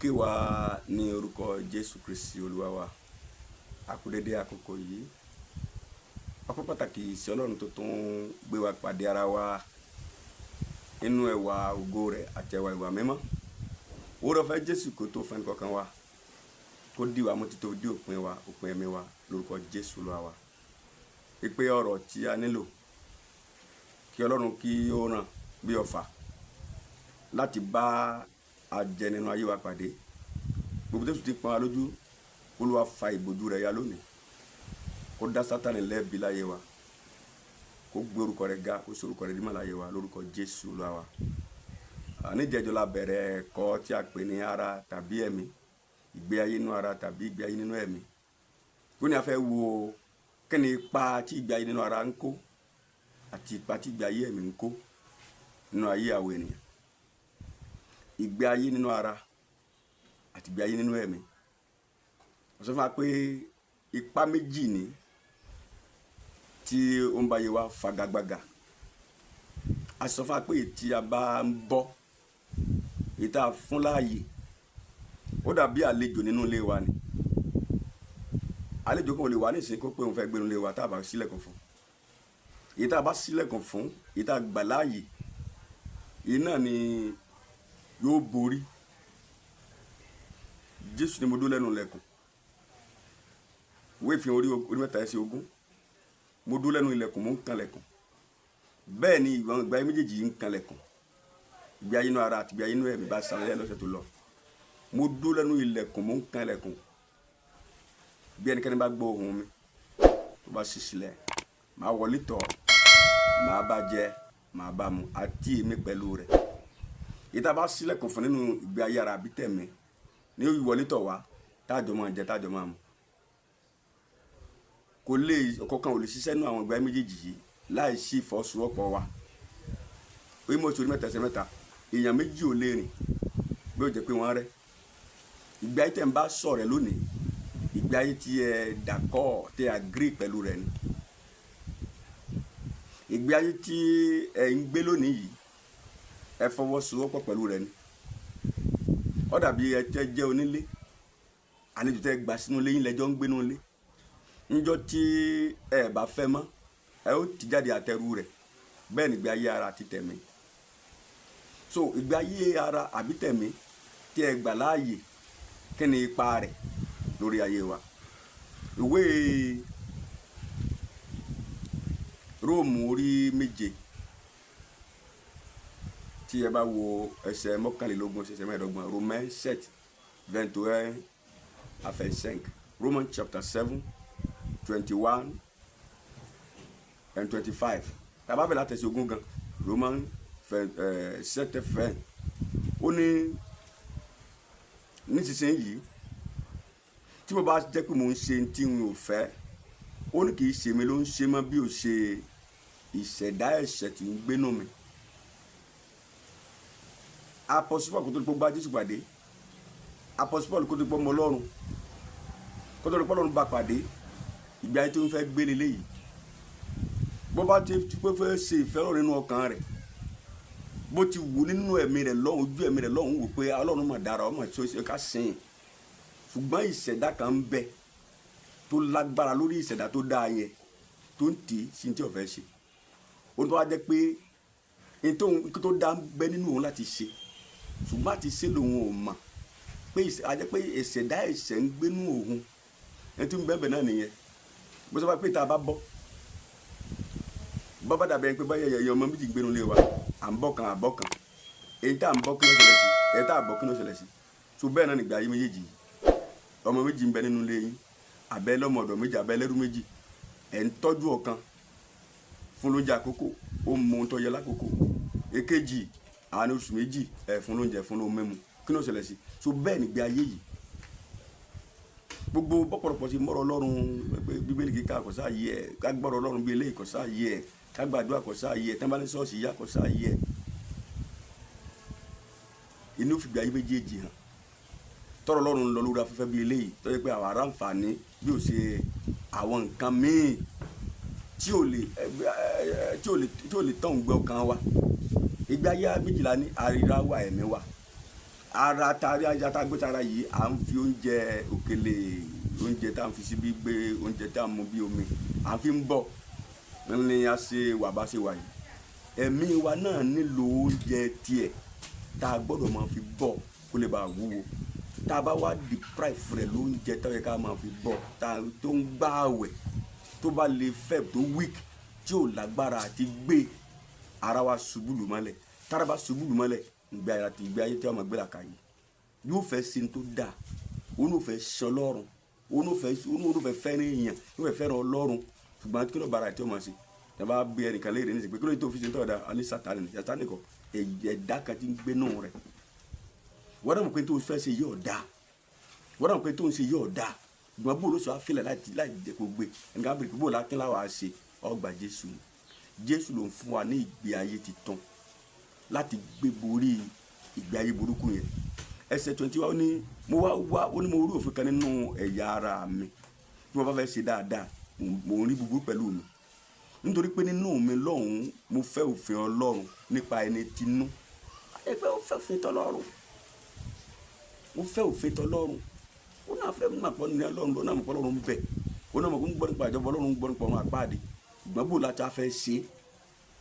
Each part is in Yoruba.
kí wa ní orúkọ Jésù Kristi Olúwa wa. A kú dédé àkókò yìí. Ọpẹ́ pàtàkì sí Ọlọ́run tó tún gbé wa pàdé ara wa nínú ẹwà ògo rẹ̀ àti ẹwà ìwà mímọ́. Oore ọ̀fẹ́ Jésù kó tó fún ẹnìkọ̀ọ̀kan wa. Kó dì wá mú títí dé òpin wa, òpin ẹ̀mí wa lórúkọ Jésù Olúwa wa. Ìpè ọ̀rọ̀ tí a nílò kí Ọlọ́run kí ó ràn bí ọfà láti bá ajẹ nínú ayé wa pàdé. Gbogbo Jésù ti pọ́n wa lójú, Olúwa fa ìbòjú rẹ̀ ya lónìí. Kó dá Sátánì lẹ́bi láyé wa. Kó gbé orúkọ rẹ̀ ga, kó sọ orúkọ rẹ̀ dímọ̀ láyé wa lórúkọ Jésù Olúwa wa. Níjẹ̀jọ́ la bẹ̀rẹ̀ ẹ̀kọ́ tí a pè ní ara tàbí ẹ̀mí, ìgbé ayé nínú ara tàbí ìgbé ayé nínú ẹ̀mí. Lónìí a fẹ́ wo kí ni ipa tí ìgbé ayé nínú ara ń kó àti ipa tí ìgbé ayé ẹ̀mí ń kó nínú ayé àwọn ènìyàn. Ìgbé ayé nínú ara àti ìgbé ayé nínú ẹ̀mí. Ó sọ fún wa pé ipa méjì ni tí ó ń bá yé wa fagagbága. A sọ fún wa pé tí a bá ń bọ́ èyí tá a fún láàyè ó dàbí àlejò nínú ilé wa ni. Àlejò kan ò lè wá nísìnyí kó pé òun fẹ́ gbé nínú ilé wa tá a bá ṣílẹ̀kùn fún. Èyí tá a bá ṣílẹ̀kùn fún, èyí tá a gbà láàyè, èyí náà ni yóò borí. Jésù ni mo dúró lẹ́nu ilẹ̀kùn. Ìwé Ìfihàn orí mẹ́ta ẹsẹ̀ 20. Mo dúró lẹ́nu ilẹ̀kùn, mo ń kanlẹ̀kùn. Bẹ́ẹ̀ ni ìgbà ayé méjèèjì yìí ń kanlẹ̀kùn. Ìgbé ayé inú ara àti ìgbé ayé inú ẹ̀mí bá ṣàlàyé lọ́sẹ̀ tó lọ. Mo dúró lẹ́nu ilẹ̀kùn, mo ń kanlẹ̀kùn. Bí ẹnikẹ́ni bá gbọ́ ohùn mi tó bá ṣí sílẹ̀, màá wọlé tọ̀, màá bá jẹ, màá bá mu àti èmi pẹ̀lú rẹ̀. Ìta bá ṣílẹ̀kùn fún nínú ìgbé ayé ara àbí tẹ̀mí ní ìwọlé tọ̀ wá tájọ máa jẹ tájọ máa mu. Kò lè ọ̀kọ̀ọ̀kan ò lè ṣiṣẹ́ nínú àwọn ìgbé ayé méjèèjì yìí láì sí ìfọwọ́sowọ́pọ̀ wa. Orí mọ́ sórí mẹ́ta ẹsẹ̀ mẹ́ta, èèyàn méjì ò lè rìn bí ó jẹ́ pé wọ́n rẹ́. Ìgbé ayé tẹ̀ ń bá sọ̀rọ̀ lónìí, ìgbé ayé tí ẹ dàkọ́ tẹ agree pẹ̀lú rẹ̀ ni. Ìgbé ayé tí ẹ ń gbé lónìí yìí ẹ fọwọ́sowọ́pọ̀ pẹ̀lú rẹ̀ ni. Ó dàbí ẹ tẹ́ jẹ́ onílé, àlejò tẹ́ gbà sínú ilé yín lẹ́jọ́ ń gbé nínú ilé. Níjọ́ tí ẹ bá fẹ́ mọ́, ẹ ó ti jáde àtẹrù rẹ̀. Bẹ́ẹ̀ ni ìgbé ayé ara àti tẹ̀mí. So ìgbé ayé ara àbí tẹ̀mí tí ẹ gbà láàyè, kí ni ipa rẹ̀ lórí ayé wa? Ìwé Róòmù orí 7 tí ẹ bá wo ẹsẹ̀ 21 ẹsẹ̀ 25, Romains 7, 21 à 25. Romans chapter 7, 21 and 25. Tá bá bẹ̀rẹ̀ láti ẹsẹ̀ 20 gan. Romans 7, 20. Ó ní nísinsìnyí tí mo bá jẹ́ pé mo ń ṣe tí n ò fẹ́, ó ní kì í ṣe mi ló ń ṣe mọ́ bí ó ṣe ìṣẹ̀dá ẹ̀ṣẹ̀ tí ń gbénú mi. Apostle Paul kó tó di pé ó bá Jésù pàdé, Apostle Paul kó tó di pé ọmọ Ọlọ́run, kó tó di pé Ọlọ́run bá pàdé, ìgbé ayé tó ń fẹ́ gbé lélẹ́yìí. Bó bá ti pé fẹ́ ṣe ìfẹ́ Ọlọ́run nínú ọkàn rẹ̀, bó ti wù nínú ẹ̀mí rẹ̀ lọ́hùn, ojú ẹ̀mí rẹ̀ lọ́hùn wò pé Ọlọ́run mà dára, ọmọ tí ó ṣe ká sìn. Ṣùgbọ́n ìṣẹ̀dá kan ń bẹ tó lágbára lórí ìṣẹ̀dá tó dáa yẹn tó ń tì í sí tí ó fẹ́ ṣe. Ó ní tó wá jẹ́ pé nítorí tó dá ń bẹ nínú òun láti ṣe, ṣùgbọ́n àti ṣe lòun ò mọ̀ pé a jẹ́ pé ìṣẹ̀dá ẹ̀ṣẹ̀ ń gbénú òun. Ẹni tó ń bẹ́ẹ̀ bẹ́ẹ̀ náà nìyẹn. Bó sọ pé tá a bá bọ́, bọ́ bá dàbí ẹni pé báyẹ̀ ẹ̀yẹ ọmọ méjì gbénú lé wa, à ń bọ́ kan àbọ̀ kan. Èyí tá à ń bọ́ kí ló ṣẹlẹ̀ sí, èyí tá à bọ́ kí ló ṣẹlẹ̀ sí. So bẹ́ẹ̀ náà nìgbà ayé méjèèjì yìí. Ọmọ méjì ń bẹ nínú ilé yín, àbẹ́ lọ́mọ ọ̀dọ̀ méjì, àbẹ́ lẹ́rú méjì. Ẹ̀ ń tọ́jú ọ̀kan fún lóúnjẹ àkókò, ó mú ohun tó yẹ lákòókò. Èkejì, àárín oṣù méjì ẹ̀ fún lóúnjẹ, fún lóhun mímu. Kí ló ṣẹlẹ̀ sí? So bẹ́ẹ̀ nìgbé ayé yìí. Gbogbo bọ́pọ̀lọpọ̀ sí mọ́rọ̀ Ọlọ́run, Bíbélì kíkà kò sáà yẹ ẹ̀, ká gbọ́rọ̀ Ọlọ́run bí eléyìí kò sáà yẹ ẹ̀, ká gbàdúrà kò sáà yẹ ẹ̀, tẹ́ bá ní ṣọ́ọ̀ṣì yá kò sáà yẹ ẹ̀. Inú fi gbé ayé méjèèjì hàn. Tọ́rọ̀ Ọlọ́run lọ lórí afẹ́fẹ́ bí eléyìí tó yẹ pé àwọn ará àǹfààní bí ó ṣe àwọn nǹkan míì tí ò lè tán gbé ọkàn wa. Ìgbé ayé méjìlá ní àríra wa ẹ̀mí wa. ara tari ajá tá gbé tara yìí à ń fi oúnjẹ òkèlè oúnjẹ tá ń fi síbi gbé oúnjẹ tá ń mu bí omi à ń fi ń bọ̀ ní a ṣe wà bá ṣe wà yìí ẹ̀mí wa náà nílò oúnjẹ tiẹ̀ tá a gbọ́dọ̀ máa fi bọ̀ kó lè bá wúwo tá a bá wá deprive rẹ̀ lóúnjẹ tó yẹ ká máa fi bọ̀ tó ń gbààwẹ̀ tó bá lè fẹ́ tó weak tí ò lágbára àti gbé ara wa ṣubú lù mọ́lẹ̀ tára bá ṣubú lù mọ́lẹ̀ ìgbé ayé tí wọ́n máa gbé làkà yìí yóò fẹ́ sin tó dáa òun ò fẹ́ ṣe Ọlọ́run òun ò fẹ́ fẹ́ràn èèyàn yóò fẹ́ fẹ́ràn Ọlọ́run ṣùgbọ́n kí ló bára tí ó máa ṣe tí wọ́n bá bí ẹnìkan léèrè ní ìsìnkú kí ló tó fi ṣe tó ọ̀dà ní Sátánì kọ ẹ̀dá kan tí ń gbé nù rẹ̀ wọ́n dàmú pé tó fẹ́ ṣe yóò dáa wọ́n dàmú pé tó ń ṣe yóò dáa ṣùgbọ́n bó ló sọ àfilẹ̀ láì jẹ́ kó gbé ẹnìkan á bèrè pé bó lákín láwàá ṣe ọgbà Jésù ló ń fún wa ní ìgbé ayé titun láti gbé borí ìgbé ayé burúkú yẹn ẹsẹ̀ 21 ó ní mo wá ó ní mo rí òfin kan nínú ẹ̀yà ara mi tí mo bá fẹ́ ṣe dáadáa mo ń rí búburú pẹ̀lú mi nítorí pé nínú mi lọ́hùn mo fẹ́ òfin Ọlọ́run nípa ẹni tinú ẹgbẹ́ ó fẹ́ òfin tọ́lọ́run mo fẹ́ òfin tọ́lọ́run ó náà fẹ́ mọ̀ pọ́ ní Ọlọ́run ó náà mọ̀ pọ́ Ọlọ́run bẹ̀ ó náà mọ̀ pé ń gbọ́ nípa ìjọba Ọlọ́run ń gbọ́ nípa ọ̀run àpáàdé ìgbọ́n bò láti afẹ́ ṣe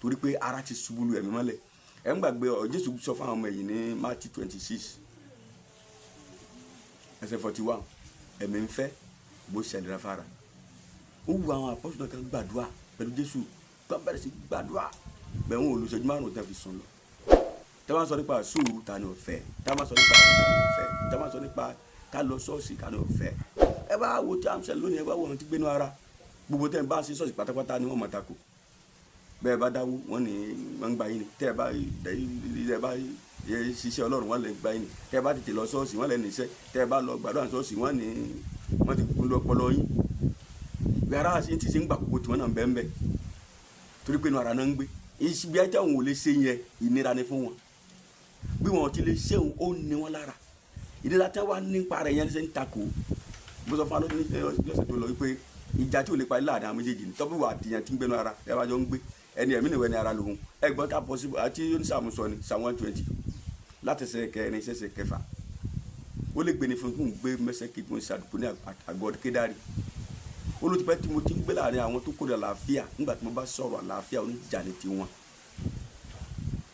torí pé ara ti ṣubú lu ẹ̀mí mọ́lẹ̀ ẹ̀ ń gbàgbé Jésù sọ fún àwọn ọmọ ẹ̀yìn ní Matthew 26 ẹsẹ̀ 41 ẹ̀mí ń fẹ́ bó ṣẹlẹ̀ fara ó wu àwọn apọ́sù náà kan gbàdúrà pẹ̀lú Jésù tó bẹ̀rẹ̀ sí gbàdúrà bẹ́ẹ̀ wọn olùṣèjú márùn tẹ́ fi sùn lọ tẹ́ wọ́n sọ nípa sùúrù ta ni ò fẹ́ tẹ́ wọ́n sọ nípa ta ni ò fẹ́ tẹ́ wọ́n sọ nípa ká lọ ṣọ́ọ̀ṣì ta ni ò fẹ́ ẹ bá wo tí a ń ṣe lónìí ẹ bá wọ̀ ọ́n ti gbénu ara gbogbo tẹ́ ẹ bá ń ṣe ṣọ́ọ̀ṣì pátápátá ni wọ́n mọ̀ tako bẹ́ẹ̀ bá dáwó wọ́n ní wọ́n ń gba yín ni tẹ́ ẹ bá ṣiṣẹ́ Ọlọ́run wọ́n lè gba yín ni tẹ́ ẹ bá tètè lọ ṣọ́ọ̀ṣì wọ́n lè níṣẹ́ tẹ́ ẹ bá lọ gbàdúrà ṣọ́ọ̀ṣì wọ́n ní wọ́n ti kún lọ́pọlọ yín yàrá ṣe ti ṣe ń gbà kókó tí wọ́n náà ń bẹ́ẹ̀ bẹ́ẹ̀ torí pé inú ara náà ń gbé ibi ajá òun ò lè ṣe yẹn ìnira ni fún wọn bí wọn ti lè ṣe òun ó ní wọn lára ìnira tí wọn nípa rẹ̀ yẹn ṣe ń takò mo sọ fún alọ́ lọ́sẹ̀ tó lọ wípé ìjà tí ò lè parí láàrin àwọn méjèèjì ní tọ́bí wà àtìyàn tí ń gbénu ara ẹ bá jọ ń gbé ẹni ẹ̀mí nìwẹ̀ ni ara lòun ẹgbọ́n ká pọ̀ sí àti oníṣàmùsọ ni Psalm 120 láti ṣe kẹrin ṣẹṣẹ kẹfà ó lè gbé ní fún un gbé mẹsẹ̀kì tó ń ṣàdùkú ní àgọ́ Kédárì olùtúpẹ́ tí mo ti ń gbé láàrin àwọn tó kórè àlàáfíà nígbà tí mo bá sọ̀rọ̀ àlàáfíà oníjà ní tiwọn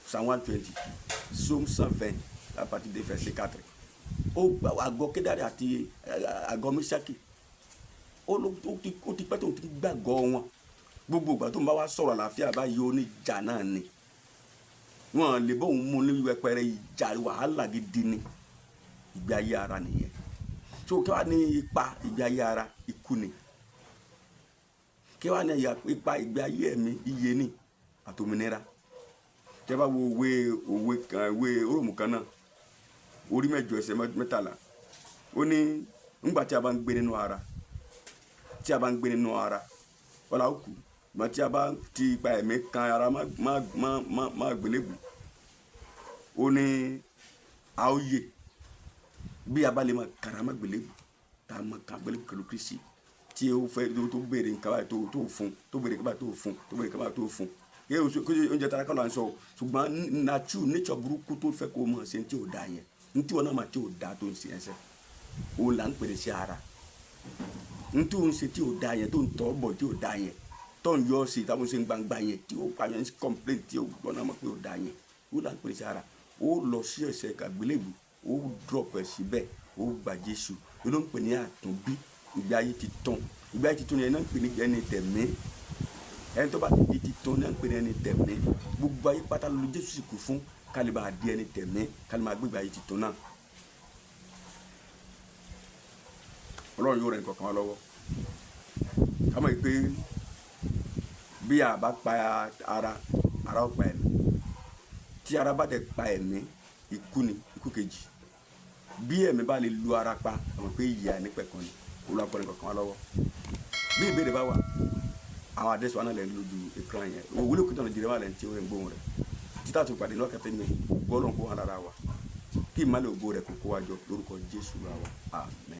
Psalm 120 Psaume 120 à partir de verset 4 ó gbà àgọ́ Kédárì àti àgọ́ Mẹ́ṣákì ó ti pẹ́ tó ti gbàgọ́ wọn gbogbo ìgbà tó ń bá wá sọ̀rọ̀ àlàáfíà báyìí oníjà náà ni wọn lè bóun mú ní wẹpẹrẹ ìjà wàhálà gidi ni ìgbé ayé ara nìyẹn tó kí wàá ní ipa ìgbé ayé ara ikú ni kí wàá ní ipa ìgbé ayé ẹ̀mí iye ní àtòmìnira tẹ́ bá wo òwe Róòmù kan náà orí 8 ẹsẹ̀ 13 ó ní nígbà tí a bá ń gbé nínú ara wọ́n á kú ìgbà tí a bá ti ipa ẹ̀mí kan ara má gbélébù ó ní a ó yè bí a bá lè máa kara má gbélébù tá a máa kan gbélébù pẹ̀lú Kristi tí ó fẹ́ tó béèrè nǹkan báyìí tó fún tó béèrè nǹkan báyìí tó fún tó béèrè nǹkan báyìí tó fún kí oúnjẹ tara kọ́ là ń sọ ṣùgbọ́n nature burúkú tó fẹ́ kó mọ̀ ṣe tí ò da yẹn ní tí wọn náà máa tí ò da tó ń ṣe ẹsẹ̀ òun là ń pèrè sí ara ní tí òun ṣe tí ò da yẹn tó ń tọ́ bọ̀ tí ò da yẹn tó ń yọ sí táwọn ṣe ń gbangba yẹn tí ó pa yẹn complain tí ó gbọ́n náà mọ̀ pé ò da yẹn òun là ń pèrè sí ara ó lọ sí ẹsẹ̀ kàgbélébù ó drop ẹ̀ síbẹ̀ ó gba Jésù ló ń pè ní àtúnbí ìgbé ayé ti tán ìgbé ayé ti tán yẹn náà ń pè ní ẹni tẹ̀mí ẹni tó bá ti di ti tán náà ń pè ní ẹni tẹ̀mí gbogbo ayé pátá ló Jésù sì kú fún kálíbà di ẹni tẹ̀mí kálíbà gbégbé ayé ti tán náà Ọlọ́run yóò rẹ̀ nǹkan kan wá lọ́wọ́ ká mọ̀ pé bí a bá pa ara ó pa ẹ̀mí tí ara bá dẹ̀ pa ẹ̀mí ikú ni ikú kejì bí ẹ̀mí bá lè lu ara pa àwọn pé ìyà nípẹ̀kan ni olùkọ́ni kankan wá lọ́wọ́ bí ìbéèrè bá wà àwọn àdẹ́sọ̀ wọn náà lè lójú ekran yẹn òwúlò kúndùn Nàìjíríà wà lẹ́yìn tí ó rẹ̀ ń gbóhùn rẹ̀ títà tó pàdé lọ́kẹ́tẹ́ mi gbọ́dọ̀ kó wọn lára wa kí ìmọ̀lẹ̀ ògo rẹ̀ kó kó wájọ lórúkọ Jésù wa àmín.